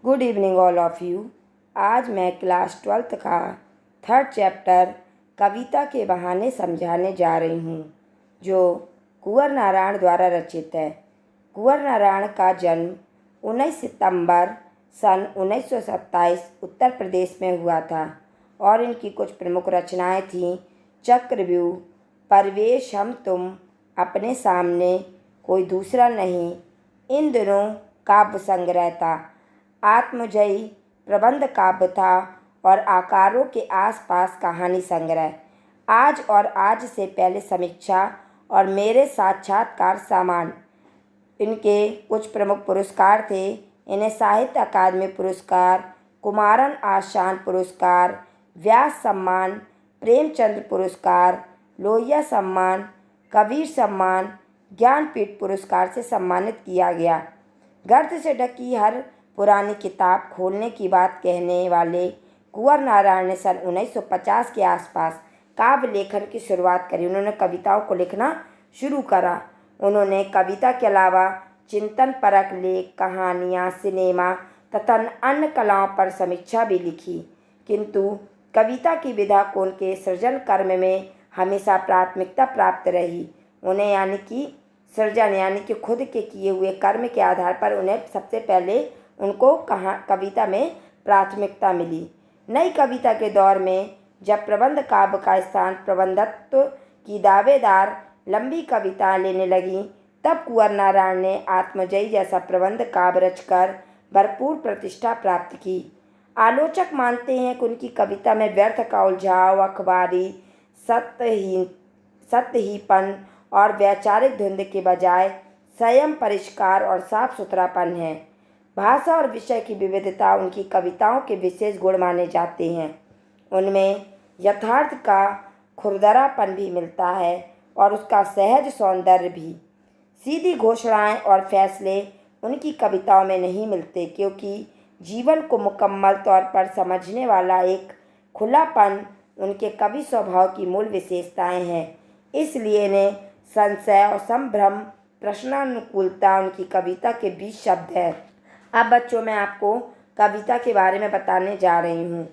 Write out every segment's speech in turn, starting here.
Good evening all of you. आज मैं class 12th का 3rd चैप्टर कविता के बहाने समझाने जा रही हूँ, जो कुंवर नारायण द्वारा रचित है। कुंवर नारायण का जन्म 19 सितंबर सन 1927 उत्तर प्रदेश में हुआ था और इनकी कुछ प्रमुख रचनाएं थीं चक्रव्यूह, परवेश हम तुम, अपने सामने, कोई दूसरा नहीं, इन दिनों काव्य संग्रह था, आत्मजयी प्रबंध काव्य था और आकारों के आसपास कहानी संग्रह, आज और आज से पहले समीक्षा और मेरे साक्षात्कार सामान। इनके कुछ प्रमुख पुरस्कार थे। इन्हें साहित्य अकादमी पुरस्कार, कुमारन आशान पुरस्कार, व्यास सम्मान, प्रेमचंद पुरस्कार, लोहिया सम्मान, कबीर सम्मान, ज्ञानपीठ पुरस्कार से सम्मानित किया गया। गर्द से ढकी हर पुरानी किताब खोलने की बात कहने वाले कुंवर नारायण ने सन 1950 के आसपास काव्य लेखन की शुरुआत करी। उन्होंने कविताओं को लिखना शुरू करा। उन्होंने कविता के अलावा चिंतन परक लेख, कहानियाँ, सिनेमा तथा अन्य कलाओं पर समीक्षा भी लिखी, किंतु कविता की विधा को उनके सृजन कर्म में हमेशा प्राथमिकता प्राप्त रही। उन्हें यानी कि सृजन यानी कि खुद के किए हुए कर्म के आधार पर उन्हें सबसे पहले उनको कविता में प्राथमिकता मिली। नई कविता के दौर में जब प्रबंध काव्य का स्थान प्रबंधत्व की दावेदार लंबी कविताएं लेने लगी, तब कुंवर नारायण ने आत्मजयी जैसा प्रबंध काव्य रचकर भरपूर प्रतिष्ठा प्राप्त की। आलोचक मानते हैं कि उनकी कविता में व्यर्थ का उलझाव, अखबारी सतहीपन और वैचारिक धुंध के बजाय संयम, परिष्कार और साफ सुथरापन है। भाषा और विषय की विविधता उनकी कविताओं के विशेष गुण माने जाते हैं। उनमें यथार्थ का खुरदरापन भी मिलता है और उसका सहज सौंदर्य भी। सीधी घोषणाएं और फैसले उनकी कविताओं में नहीं मिलते, क्योंकि जीवन को मुकम्मल तौर पर समझने वाला एक खुलापन उनके कवि स्वभाव की मूल विशेषताएं हैं। इसलिए इन्हें संशय और संभ्रम, प्रश्नानुकूलता उनकी कविता के बीच शब्द है। अब बच्चों, मैं आपको कविता के बारे में बताने जा रही हूँ।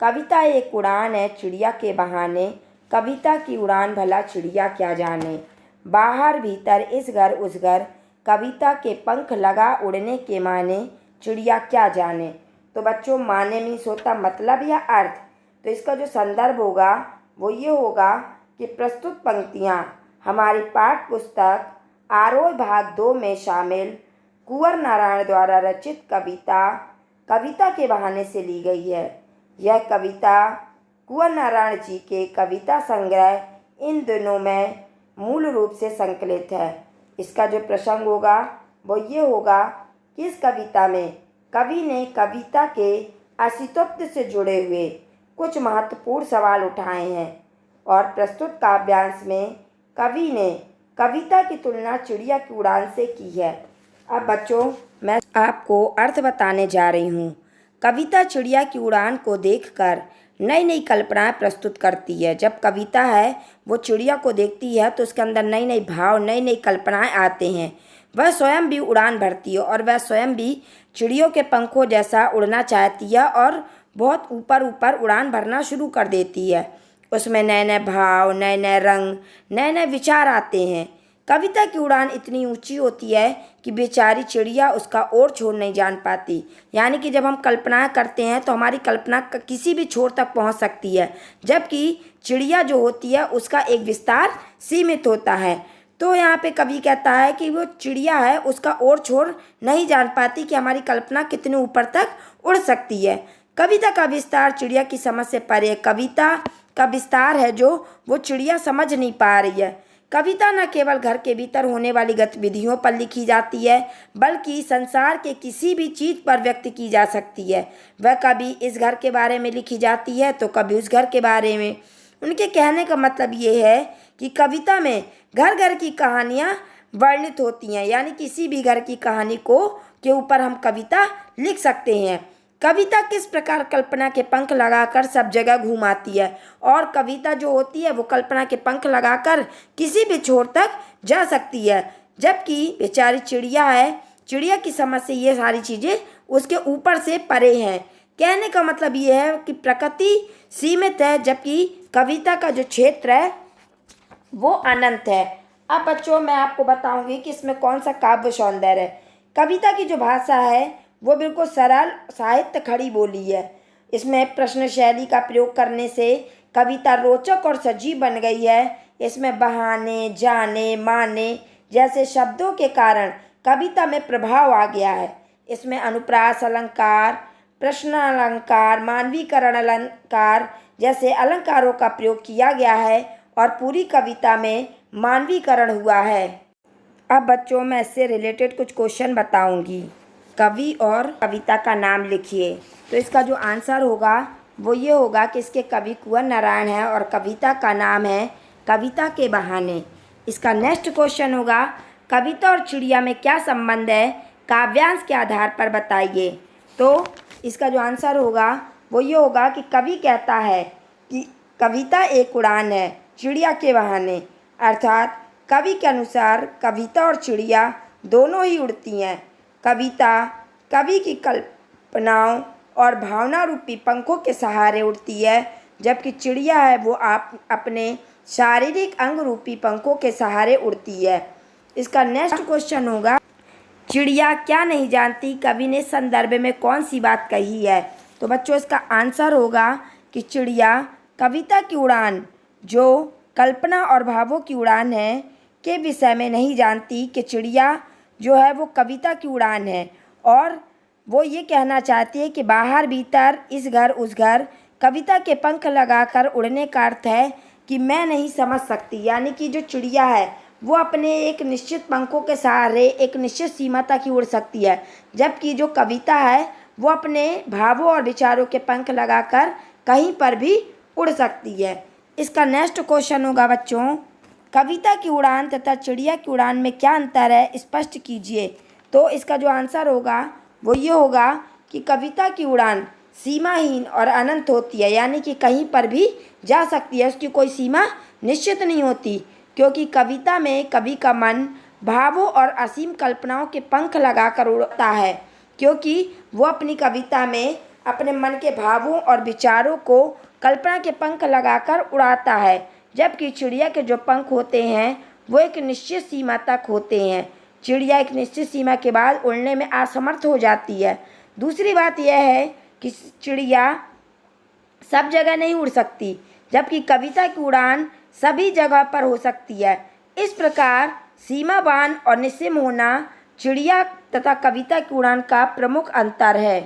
कविता एक उड़ान है चिड़िया के बहाने, कविता की उड़ान भला चिड़िया क्या जाने। बाहर भीतर इस घर उस घर, कविता के पंख लगा उड़ने के माने, चिड़िया क्या जाने। तो बच्चों, माने मीन्स होता मतलब या अर्थ। तो इसका जो संदर्भ होगा वो ये होगा कि प्रस्तुत पंक्तियाँ हमारी पाठ्य पुस्तक आरोह भाग 2 में शामिल कुंवर नारायण द्वारा रचित कविता के बहाने से ली गई है। यह कविता कुंवर नारायण जी के कविता संग्रह इन दिनों में मूल रूप से संकलित है। इसका जो प्रसंग होगा वो ये होगा कि इस कविता में कवि ने कविता के अस्तित्व से जुड़े हुए कुछ महत्वपूर्ण सवाल उठाए हैं और प्रस्तुत काव्यांश में कवि ने कविता की तुलना चिड़िया की उड़ान से की है। अब बच्चों, मैं आपको अर्थ बताने जा रही हूँ। कविता चिड़िया की उड़ान को देखकर नई नई कल्पनाएं प्रस्तुत करती है। जब कविता है वो चिड़िया को देखती है तो उसके अंदर नई नई भाव, नई नई कल्पनाएं आते हैं। वह स्वयं भी उड़ान भरती है और वह स्वयं भी चिड़ियों के पंखों जैसा उड़ना चाहती है और बहुत ऊपर ऊपर उड़ान भरना शुरू कर देती है। उसमें नए नए भाव, नए नए रंग, नए नए विचार आते हैं। कविता की उड़ान इतनी ऊंची होती है कि बेचारी चिड़िया उसका और छोर नहीं जान पाती। यानी कि जब हम कल्पना करते हैं तो हमारी कल्पना किसी भी छोर तक पहुंच सकती है, जबकि चिड़िया जो होती है उसका एक विस्तार सीमित होता है। तो यहाँ पे कवि कहता है कि वो चिड़िया है, उसका और छोर नहीं जान पाती कि हमारी कल्पना कितने ऊपर तक उड़ सकती है। कविता का विस्तार चिड़िया की समझ से परे। कविता का विस्तार है जो वो चिड़िया समझ नहीं पा रही है। कविता न केवल घर के भीतर होने वाली गतिविधियों पर लिखी जाती है, बल्कि संसार के किसी भी चीज़ पर व्यक्त की जा सकती है। वह कभी इस घर के बारे में लिखी जाती है तो कभी उस घर के बारे में। उनके कहने का मतलब ये है कि कविता में घर घर की कहानियाँ वर्णित होती हैं, यानी किसी भी घर की कहानी के ऊपर हम कविता लिख सकते हैं। कविता किस प्रकार कल्पना के पंख लगाकर सब जगह घुमाती है और कविता जो होती है वो कल्पना के पंख लगाकर किसी भी छोर तक जा सकती है, जबकि बेचारी चिड़िया है, चिड़िया की समझ से ये सारी चीज़ें उसके ऊपर से परे हैं। कहने का मतलब ये है कि प्रकृति सीमित है जबकि कविता का जो क्षेत्र है वो अनंत है। अब बच्चों मैं आपको बताऊंगी कि इसमें कौन सा काव्य सौंदर्य है। कविता की जो भाषा है वो बिल्कुल सरल साहित्य खड़ी बोली है। इसमें प्रश्न शैली का प्रयोग करने से कविता रोचक और सजीव बन गई है। इसमें बहाने, जाने, माने जैसे शब्दों के कारण कविता में प्रभाव आ गया है। इसमें अनुप्रास अलंकार, प्रश्न अलंकार, मानवीकरण अलंकार जैसे अलंकारों का प्रयोग किया गया है और पूरी कविता में मानवीकरण हुआ है। अब बच्चों मैं इससे रिलेटेड कुछ क्वेश्चन बताऊंगी। कवि और कविता का नाम लिखिए। तो इसका जो आंसर होगा वो ये होगा कि इसके कवि कुंवर नारायण है और कविता का नाम है कविता के बहाने। इसका नेक्स्ट क्वेश्चन होगा कविता और चिड़िया में क्या संबंध है, काव्यांश के आधार पर बताइए। तो इसका जो आंसर होगा वो ये होगा कि कवि कहता है कि कविता एक उड़ान है चिड़िया के बहाने, अर्थात कवि के अनुसार कविता और चिड़िया दोनों ही उड़ती हैं। कविता कवि की कल्पनाओं और भावना रूपी पंखों के सहारे उड़ती है, जबकि चिड़िया है वो आप अपने शारीरिक अंग रूपी पंखों के सहारे उड़ती है। इसका नेक्स्ट क्वेश्चन होगा चिड़िया क्या नहीं जानती, कवि ने संदर्भ में कौन सी बात कही है। तो बच्चों इसका आंसर होगा कि चिड़िया कविता की उड़ान जो कल्पना और भावों की उड़ान है के विषय में नहीं जानती कि चिड़िया जो है वो कविता की उड़ान है, और वो ये कहना चाहती है कि बाहर भीतर इस घर उस घर कविता के पंख लगाकर उड़ने का अर्थ है कि मैं नहीं समझ सकती, यानी कि जो चिड़िया है वो अपने एक निश्चित पंखों के सहारे एक निश्चित सीमा तक ही उड़ सकती है, जबकि जो कविता है वो अपने भावों और विचारों के पंख लगाकर कहीं पर भी उड़ सकती है। इसका नेक्स्ट क्वेश्चन होगा बच्चों कविता की उड़ान तथा चिड़िया की उड़ान में क्या अंतर है, स्पष्ट कीजिए। तो इसका जो आंसर होगा वो ये होगा कि कविता की उड़ान सीमाहीन और अनंत होती है, यानी कि कहीं पर भी जा सकती है, उसकी कोई सीमा निश्चित नहीं होती, क्योंकि कविता में कवि का मन भावों और असीम कल्पनाओं के पंख लगाकर उड़ता है, क्योंकि वो अपनी कविता में अपने मन के भावों और विचारों को कल्पना के पंख लगाकर उड़ाता है, जबकि चिड़िया के जो पंख होते हैं वो एक निश्चित सीमा तक होते हैं। चिड़िया एक निश्चित सीमा के बाद उड़ने में असमर्थ हो जाती है। दूसरी बात यह है कि चिड़िया सब जगह नहीं उड़ सकती, जबकि कविता की उड़ान सभी जगह पर हो सकती है। इस प्रकार सीमावान और निस्सीम होना चिड़िया तथा कविता की उड़ान का प्रमुख अंतर है।